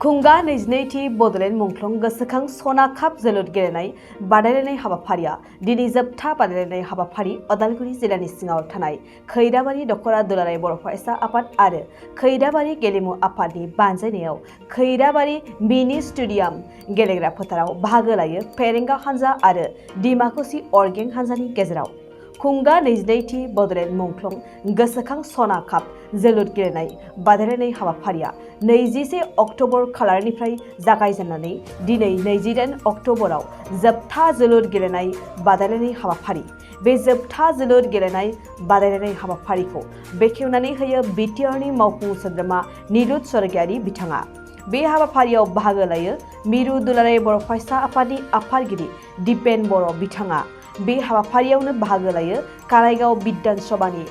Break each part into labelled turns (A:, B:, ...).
A: खुंगा नैजिनैथि बड'लेण्ड मुंख्लं गोसोखां सना काप जोलुर गेलेनाय बादायलायनाय हाबाफारिया दिनै जोबथा बादायलायनाय हाबाफारि उदालगुरि जिल्लानि सिङाव थानाय खैराबारि दख'रा दुलाराय बर' फरायसा आफाद आरो खैराबारि गेलेमु आफादनि बानजायनायाव खैराबारि मिनि स्टेडियाम गेलेग्रा फोथाराव बाहागो लायो फेरेंगा हानजा आरो डिमाकुसि अरगें हानजानि गेजेराव खुंगा नैजिनैथि बड'लेण्ड मुंख्लं गोसोखां सना काप जोलुर गेलेनाय बादायलायनाय हाबाफारिया 21 अक्ट'बर खालारनिफ्राय जागायजेननानै दिनै 28 अक्ट'बराव जोबथा जोलुर गेलेनाय बादायलायनाय हाबाफारि बे जोबथा जोलुर गेलेनाय बादायलायनाय हाबाफारिखौ बेखेवनानै होयो बिटिआरनि मावफुं सोद्रोमा निरुत स्वर्गियारि बिथाङा। बे हाबाफारियाव बाहागो लायो मिरु दुलाराय बर' फरायसा आफादनि आफादगिरि दिपेन बर' बिथाङा। बे हाबाफारियावनो बाहागो लायो कारायगाव बिधान सभानि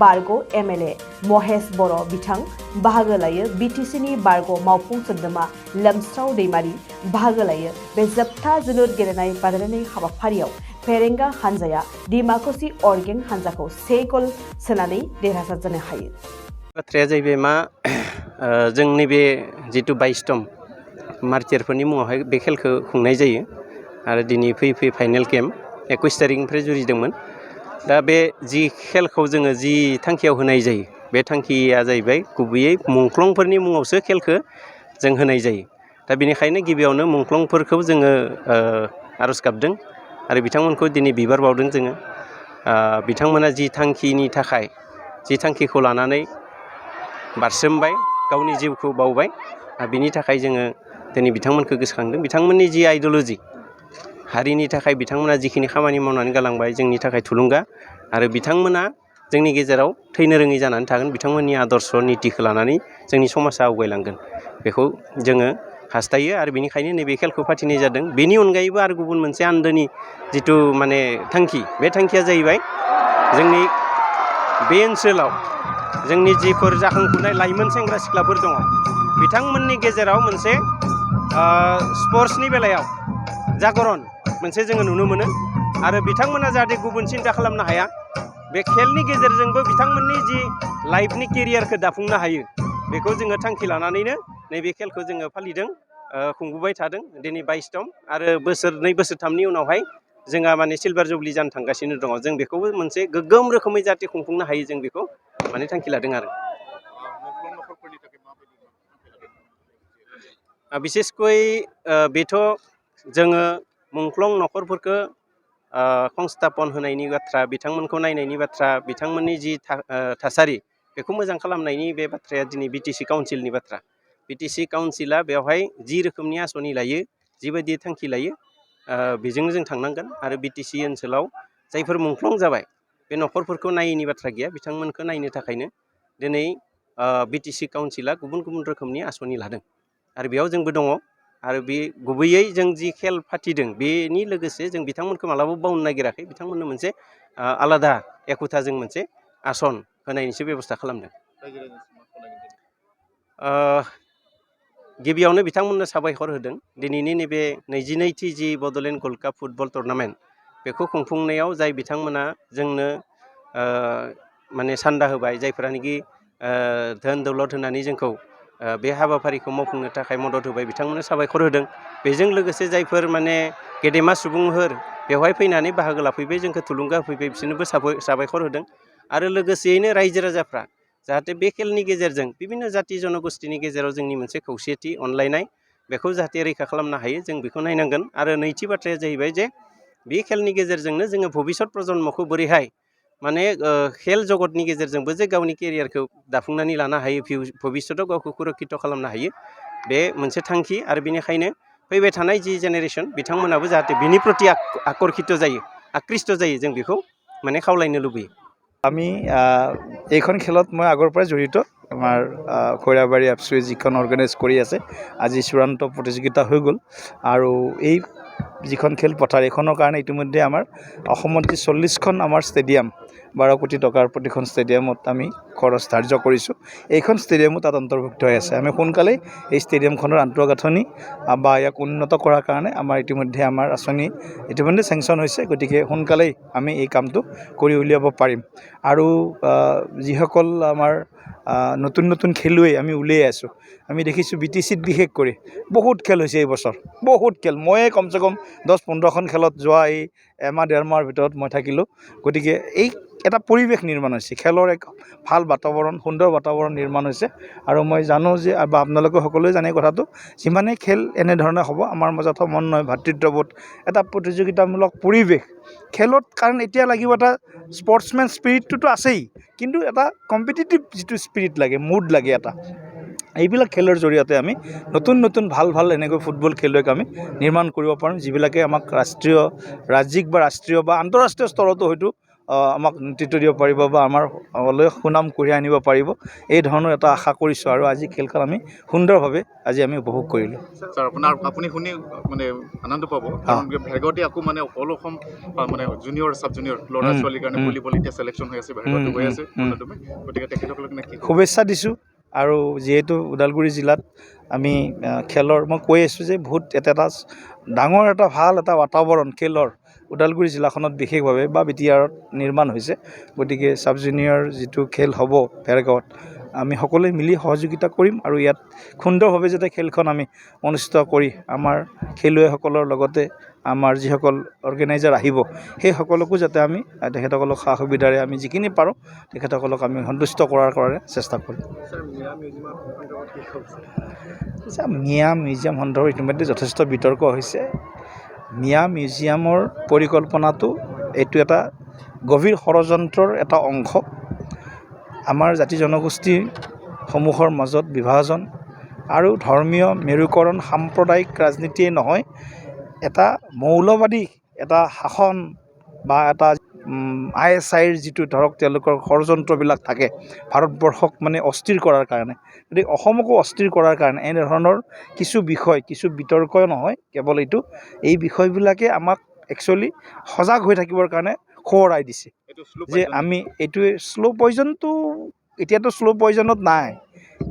A: बारग' एमएलए महेश बर' बिथां, बाहागो लायो बिटिसिनि बारग' मावफुं सोद्रोमा लोमस्राव दैमारि, बाहागो लायो बे जोबथा जोलुर गेलेनाय बादायलायनाय हाबाफारियाव फेरेंगा हानजाया डिमाकुसि अरगें हानजाखौ 1 गल सोनानै देरहासार जानो हायो।
B: बाथ्राया जाहैबाय मा जोंनि बे जिथु 22 मार्टियारफोरनि मुङावहाय बे खेलखौ खुंनाय जायो आरो दिनै फैयै फाइनेल गेम 21 तारिखनिफ्राय जुरिदोंमोन। दा बे जि खेलखौ जोङो जि थांखियाव होनाय जायो बे थांखिया जाहैबाय गुबैयै मुंख्लंफोरनि मुङावसो खेलखौ जों होनाय जायो। दा बेनिखायनो गिबियावनो मुंख्लंफोरखौ जोङो आर'ज गाबदों आरो बिथांमोनखौ दिनै बिबार बावदों जोङो। बिथांमोना जि थांखिनि थाखाय जि थांखिखौ लानानै बारसोमबाय गावनि जिउखौ बावबाय बिनि थाखाय जोङो दिनै बिथांमोनखौ गोसोखांदों। बिथांमोननि जि आइडिय'ल'जि हारिनि थाखाय बिथांमोना जिखिनि खामानि मावनानै गालांबाय जोंनि थाखाय थुलुंगा आरो बिथांमोना जोंनि गेजेराव थैनो रोङै जानानै थागोन। बिथांमोननि आदर्श नितिखौ लानानै जोंनि समाजा आवगायलांगोन बेखौ जोङो हास्थायो आरो बेनिखायनो नैबे खेलखौ फाथिनाय जादों। बेनि अनगायैबो आरो गुबुन मोनसे आन्दोनि जिथु थांखि बे थांखिया जाहैबाय जोंनि बे ओनसोलाव जोंनि जिफोर जाखांफुनाय लाइमोन सेंग्रा सिख्लाफोर दङ बिथांमोननि गेजेराव मोनसे स्पर्ट्सनि बेलायाव जागरन मोनसे जोङो नुनो मोनो आरो बिथांमोना जाहाथे गुबुन सिन्था खालामनो हाया बे खेलनि गेजेरजोंबो बिथांमोननि जि लाइफनि केरियारखौ दाफुंनो हायो बेखौ जोङो थांखि लानानैनो नैबे खेलखौ जोङो फालिदों, खुंबोबाय थादों। दिनै 22 आरो बोसोरनै बोसोरथामनि उनावहाय जोंहा सिलभार जुबलि जानो थांगासिनो दङ। जों बेखौबो मोनसे गोग्गोम रोखोमै जाहाथे खुंफुंनो हायो जों बेखौ थांखि लादों आरो बिसेसकय बेथ' जोङो मुंख्लं न'खरफोरखौ संस्थापन होनायनि बाथ्रा, बिथांमोनखौ नायनायनि बाथ्रा, बिथांमोननि जि थासारि बेखौ मोजां खालामनायनि बे बाथ्राया दिनै बिटिसि काउन्सिलनि बाथ्रा। बिटिसि काउन्सिला बेवहाय जि रोखोमनि आसनि लायो जिबायदि थांखि लायो बेजोंनो जों थांनांगोन आरो बिटिसि ओनसोलाव जायफोर मुंख्लं जाबाय बे न'खरफोरखौ नायैनि बाथ्रा गैया। बिथांमोनखौ नायनो थाखायनो दिनै बिटिसि काउन्सिला गुबुन गुबुन रोखोमनि आसनि लादों आरो बेयाव जोंबो दङ आरो बे गुबैयै जों जि खेल फाथिदों बेनि लोगोसे जों बिथांमोनखौ मालाबाबो बावनो नागिराखै। बिथांमोननो मोनसे आलादा एखुथा जों मोनसे आसन होनायनिसो बेब'स्था खालामदों। गिबियावनो बिथांमोननो साबायखर होदों। दिनैनि नैबे 22थि जि Bodoland gold cup football tournament बेखौ खुंफुंनायाव जाय बिथांमोना जोंनो सान्दा होबाय, जायफोरानोखि धोन दौलत होनानै जोंखौ बे हाबाफारिखौ मावफुंनो थाखाय मदद होबाय बिथांमोननो साबायखर होदों। बेजों लोगोसे जायफोर गेदेमा सुबुंफोर बेवहाय फैनानै बाहागो लाफैबाय जोंखौ थुलुंगा होफैबाय बिसोरनोबो साबायखर होदों आरो लोगोसेयैनो रायजो राजाफ्रा जाहाथे बे खेलनि गेजेरजों बिभिन्न जाथि जनगोष्ठीनि गेजेराव जोंनि मोनसे खौसेथि अनलायनाय बेखौ जाहाथे रैखा खालामनो हायो जों बेखौ नायनांगोन। आरो नैथि बाथ्राया जाहैबाय जे बे खेलनि गेजेरजोंनो जोङो भबिष्यत प्रजन्मखौ बोरैहाय खेल जगतनि गेजेरजोंबो जे गावनि केरियारखौ दाफुंनानै लानो हायो, भबिष्यताव गावखौ सुरक्षित खालामनो हायो बे मोनसे थांखि आरो बेनिखायनो फैबाय थानाय जि जेनेरेसन बिथांमोनाबो जाहाथे बिनि प्रति आकर्षित जायो, आकृष्ट जायो जों बेखौ खावलायनो लुबैयो।
C: আমি এইখন খেলত মই আগৰ পৰাই জড়িত। আমাৰ খৈৰাবাৰী এফচিয়ে যিখন অৰ্গেনাইজ কৰি আছে আজি চূড়ান্ত প্ৰতিযোগিতা হৈ গ'ল আৰু এই যিখন খেলপথাৰ এইখনৰ কাৰণে ইতিমধ্যে আমাৰ অসমত যি 40খন আমাৰ ষ্টেডিয়াম 12 কোটি টকাৰ প্ৰতিখন ষ্টেডিয়ামত আমি খৰচ ধাৰ্য কৰিছোঁ এইখন ষ্টেডিয়ামো তাত অন্তৰ্ভুক্ত হৈ আছে আমি সোনকালেই এই ষ্টেডিয়ামখনৰ আন্তঃগাঁথনি বা ইয়াক উন্নত কৰাৰ কাৰণে আমাৰ ইতিমধ্যে আমাৰ আঁচনি ইতিমধ্যে চেংচন হৈছে গতিকে সোনকালেই আমি এই কামটো কৰি উলিয়াব পাৰিম আৰু যিসকল আমাৰ নতুন নতুন খেলুৱৈ আমি উলিয়াই আছোঁ আমি দেখিছোঁ BTCত বিশেষ কৰি বহুত খেল হৈছে এই বছৰ বহুত খেল মই কমচে কম 10-15খন খেলত যোৱা এই এমাহ ডেৰ মাহৰ ভিতৰত মই থাকিলোঁ গতিকে এই এটা পৰিৱেশ নিৰ্মাণ হৈছে খেলৰ এক ভাল বাতাবৰণ সুন্দৰ বাতাবৰণ নিৰ্মাণ হৈছে আৰু মই জানো যে বা আপোনালোকে সকলোৱে জানে কথাটো যিমানেই খেল এনেধৰণে হ'ব আমাৰ মাজত সমন্বয় ভাতৃত্ববোধ এটা প্ৰতিযোগিতামূলক পৰিৱেশ খেলত কাৰণ এতিয়া লাগিব এটা স্পৰ্টছমেন স্পিৰিটটোতো আছেই কিন্তু এটা কম্পিটিটিভ যিটো স্পিৰিট লাগে মুড লাগে এটা এইবিলাক খেলৰ জৰিয়তে আমি নতুন নতুন ভাল এনেকৈ ফুটবল খেলুৱৈক আমি নিৰ্মাণ কৰিব পাৰোঁ যিবিলাকে আমাক ৰাষ্ট্ৰীয় ৰাজ্যিক বা ৰাষ্ট্ৰীয় বা আন্তঃৰাষ্ট্ৰীয় স্তৰতো হয়তো আমাক নেতৃত্ব দিব পাৰিব বা আমাৰ সুনাম কঢ়িয়াই আনিব পাৰিব এই ধৰণৰ এটা আশা কৰিছোঁ আৰু আজি খেলখন আমি সুন্দৰভাৱে আজি আমি উপভোগ কৰিলোঁ
D: স্যাৰ আপুনি শুনি মানে আনন্দ পাব কাৰণ ভেগতে আকৌ মানে অল অসম মানে জুনিয়ৰ সাব জুনিয়ৰ ল'ৰা ছোৱালীৰ কাৰণে ভলীবল এতিয়া সিলেকশ্যন হৈ আছে ভেগতে হৈ আছে গতিকে তেখেতসকলক
C: শুভেচ্ছা দিছোঁ আৰু যিহেতু ওদালগুৰি জিলাত আমি খেলৰ মই কৈ আছোঁ যে বহুত এটা ডাঙৰ এটা ভাল এটা বাতাবৰণ খেলৰ ওদালগুৰি জিলাখনত বিশেষভাৱে বা BTRত নিৰ্মাণ হৈছে গতিকে সাব জুনিয়ৰ যিটো খেল হ'ব ভেৰগাঁৱত আমি সকলোৱে মিলি সহযোগিতা কৰিম আৰু ইয়াত সুন্দৰভাৱে যাতে খেলখন আমি অনুষ্ঠিত কৰি আমাৰ খেলুৱৈসকলৰ লগতে আমাৰ যিসকল অৰ্গেনাইজাৰ আহিব সেই সকলকো যাতে আমি তেখেতসকলক সা সুবিধাৰে আমি যিখিনি পাৰোঁ তেখেতসকলক আমি সন্তুষ্ট কৰাৰ কাৰণে চেষ্টা কৰিম মিয়া মিউজিয়াম সন্দৰ্ভত ইতিমধ্যে যথেষ্ট বিতৰ্ক হৈছে মিয়া মিউজিয়ামৰ পৰিকল্পনাটো এইটো এটা গভীৰ ষড়যন্ত্ৰৰ এটা অংশ আমাৰ জাতি জনগোষ্ঠীসমূহৰ মাজত বিভাজন আৰু ধৰ্মীয় মেৰুকৰণ সাম্প্ৰদায়িক ৰাজনীতিয়ে নহয় এটা মৌলবাদী এটা শাসন বা এটা ISIৰ যিটো ধৰক তেওঁলোকৰ ষড়যন্ত্ৰবিলাক থাকে ভাৰতবৰ্ষক মানে অস্থিৰ কৰাৰ কাৰণে গতিকে অসমকো অস্থিৰ কৰাৰ কাৰণে এনেধৰণৰ কিছু বিষয় কিছু বিতৰ্ক নহয় কেৱল এইটো এই বিষয়বিলাকে আমাক একচুৱেলি সজাগ হৈ থাকিবৰ কাৰণে সোঁৱৰাই দিছে যে আমি এইটোৱে শ্ল' পয়জনটো এতিয়াতো শ্ল' পয়জনত নাই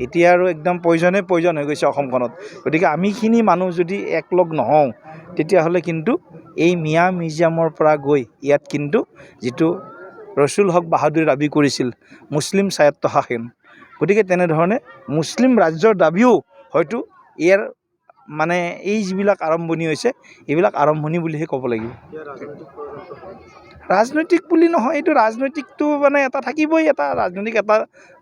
C: এতিয়া আৰু একদম পয়জন হৈ গৈছে অসমখনত গতিকে আমিখিনি মানুহ যদি একলগ নহওঁ তেতিয়াহ'লে কিন্তু এই মিয়া মিউজিয়ামৰ পৰা গৈ ইয়াত কিন্তু যিটো ৰছুল হক বাহাদুৰ দাবী কৰিছিল মুছলিম স্বায়ত্তশাসন গতিকে তেনেধৰণে মুছলিম ৰাজ্যৰ দাবীও হয়তো ইয়াৰ মানে এই যিবিলাক আৰম্ভণি হৈছে এইবিলাক আৰম্ভণি বুলিহে ক'ব লাগিব ৰাজনৈতিক বুলি নহয় এইটো ৰাজনৈতিকটো মানে এটা থাকিবই এটা ৰাজনৈতিক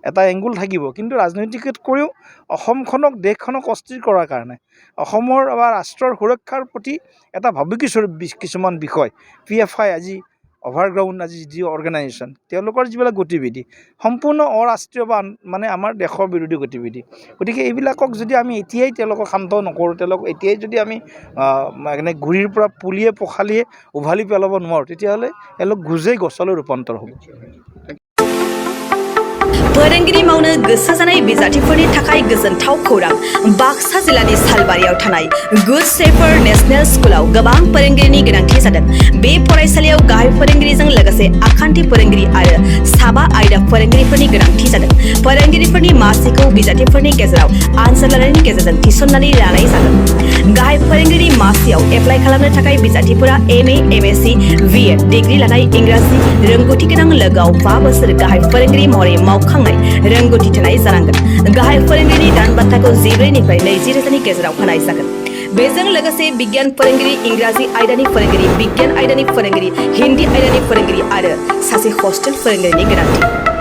C: এটা এংগুল থাকিব কিন্তু ৰাজনৈতিকত কৰিও অসমখনক দেশখনক অস্থিৰ কৰাৰ কাৰণে অসমৰ বা ৰাষ্ট্ৰৰ সুৰক্ষাৰ প্ৰতি এটা ভাবুকিস্বৰূপ কিছুমান বিষয় PFI আজি অভাৰগ্ৰাউণ্ড আজি যি অৰ্গেনাইজেশ্যন তেওঁলোকৰ যিবিলাক গতিবিধি সম্পূৰ্ণ অৰাষ্ট্ৰীয় বা মানে আমাৰ দেশৰ বিৰোধী গতিবিধি গতিকে এইবিলাকক যদি আমি এতিয়াই তেওঁলোকক শান্ত নকৰোঁ তেওঁলোকক এতিয়াই যদি আমি মানে গুৰিৰ পৰা পুলিয়ে পখালিয়ে উভালি পেলাব নোৱাৰোঁ তেতিয়াহ'লে এওঁলোক গুজেই গছলৈ ৰূপান্তৰ হ'ব
A: फोरोंगिरि मावनो गोसो जानाय बिजाथिफोरनि थाखाय गोजोनथाव खौरां बाक्सा जिल्लानि सालबारियाव थानाय गुड शेफार नेशनेल स्कुलाव गोबां फोरोंगिरिनि गोनांथि जादों बे फरायसालियाव गाहाय फोरोंगिरिजों लोगोसे आखान्थि फोरोंगिरि आरो साबा आयदा फोरोंगिरिफोरनि गोनांथि जादों फोरोंगिरिफोरनि मासिखौ बिजाथिफोरनि गेजेराव आनजाद लानायनि गेजेरजों थिसननानै लानाय जागोन गाहाय फोरोंगिरि मासियाव एप्लाइ खालामनो थाखाय बिजाथिफोरा MA MSc BEd डिग्री लानाय इंराजि रोंगौथि गोनां लोगोआव 5 बोसोर गाहाय फोरोंगिरि महरै मावखांनाय रोंगौथि थानाय जानांगोन गाहाय फोरोंगिरिनि दान बान्थाखौ 14 निफ्राय 20 रोजानि गेजेराव होनाय जागोन बेजों लोगोसे विज्ञान फोरोंगिरि इंराजि आयदानि फोरोंगिरि विज्ञान आयदानि फोरोंगिरि हिन्दी आयदानि फोरोंगिरि आरो सासे हस्टेल फोरोंगिरिनि गोनांथि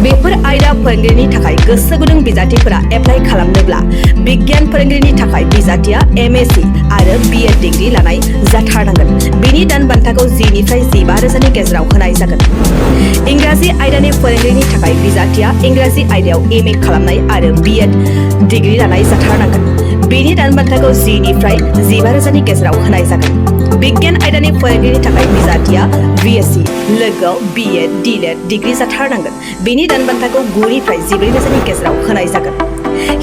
A: बेफोर आयदा फोरोंगिरिनि थाखाय गोसो गुदुं बिजाथिफोरा एप्लाइ खालामनोब्ला विज्ञान फोरोंगिरिनि थाखाय बिजाथिया MSc आरो BEd डिग्री लानाय जाथारनांगोन बेनि दान बान्थाखौ 10 निफ्राय 15 रोजानि गेजेराव होनाय जागोन इंराजि आयदानि फोरोंगिरिनि थाखाय बिजाथिया इंराजि आयदायाव MA खालामनाय आरो BEd डिग्री लानाय जाथारनांगोन बेनि दान बान्थाखौ 10 निफ्राय 15 रोजानि गेजेराव होनाय जागोन विज्ञान आयदानि फोरोंगिरिनि थाखाय बिजाथिया BSc लोगोआव BEd DLED डिग्री जाथारनांगोन बेनि दान बान्थाखौ 9 निफ्राय 14 रोजानि गेजेराव होनाय जागोन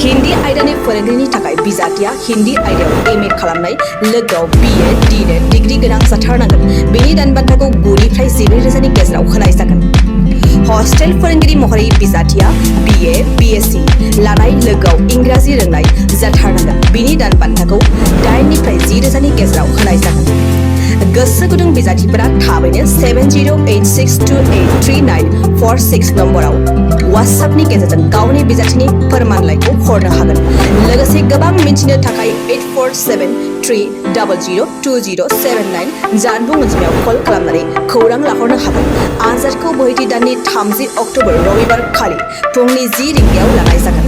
A: हिन्दी आयदानि फोरोंगिरिनि थाखाय बिजाथिया हिन्दी आयदायाव MA खालामनाय लोगोआव BA DNED डिग्री गोनां जाथारनांगोन बेनि दानबान्थाखौ 9 निफ्राय 12,000नि गेजेराव होनाय जागोन हस्टेल फोरोंगिरि महरै बिजाथिया BA BSc लानाय लोगोआव इंराजि रोंनाय जाथारनांगोन बेनि दानबान्थाखौ 8 निफ्राय 10,000नि गेजेराव होनाय जागोन गोसो गुदुं बिजाथिफोरा थाबैनो 7086283946 नम्बराव WhatsAppनि गेजेरजों गावनि बिजाथिनि फोरमानलाइखौ हरनो हागोन लोगोसे गोबां मिन्थिनो थाखाय 8473002079 जानबुं अनजिमायाव कल खालामनानै खौरां लाहरनो हागोन आनजादखौ बोहैथि दाननि 30 अक्ट'बर रबिबार खालि फुंनि 10 रिंगायाव लानाय जागोन